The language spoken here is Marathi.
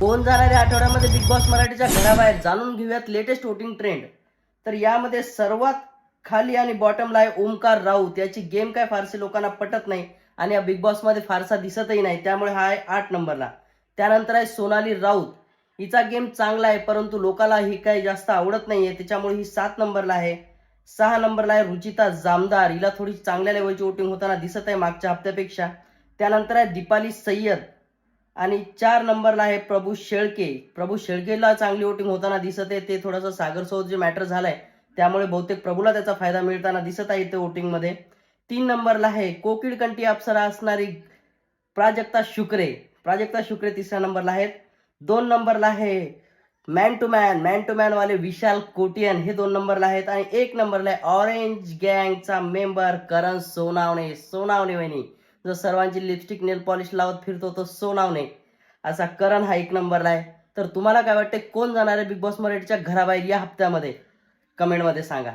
कोण जाणारे आठवड्यामध्ये बिग बॉस मराठीच्या घराबाहेर जाणून घेऊयात लेटेस्ट वोटिंग ट्रेंड. तर यामध्ये सर्वात खाली आणि बॉटमला आहे ओमकार राऊत. याची गेम काय फारसे लोकांना पटत नाही आणि या बिग बॉस मध्ये फारसा दिसतही नाही, त्यामुळे हा आहे 8 नंबरला. त्यानंतर आहे सोनाली राऊत. हिचा गेम चांगला आहे परंतु लोकांना ही काही जास्त आवडत नाहीये, त्याच्यामुळे ही 7 नंबरला आहे. 6 नंबरला आहे रुचिता जामदार. हिला थोडी चांगल्या लेवलची वोटिंग होताना दिसत आहे मागच्या हप्त्यापेक्षा. त्यानंतर आहे दीपाली सय्यद आणि 4 नंबरला आहे प्रभू शेळके. प्रभू शेळकेला चांगली वोटिंग होताना दिसत आहे. ते थोडंसं सागरसोबत जे मॅटर झालंय त्यामुळे बहुतेक प्रभूला त्याचा फायदा मिळताना दिसत आहे इथे वोटिंग मध्ये. 3 नंबरला आहे कोकिळ कंठी अप्सरा असणारी प्राजक्ता शुक्रे. प्राजक्ता शुक्रे 3ऱ्या नंबरला आहेत. 2 नंबरला आहे मॅन टू मॅन वाले विशाल कोटियन, हे 2 नंबरला आहेत. आणि 1 नंबरला आहे ऑरेंज गँगचा मेंबर करण सोनावणे. सोनावणे वहिनी जो सर्वांची लिपस्टिक नेल पॉलिश लावत फिरतो तो सोनावणे, असा करण हा 1 नंबरला आहे. तर तुम्हाला काय वाटते, कोण जाणार आहे बिग बॉस मराठीच्या घराबाहेर या हप्त्यामध्ये? कमेंटमध्ये सांगा.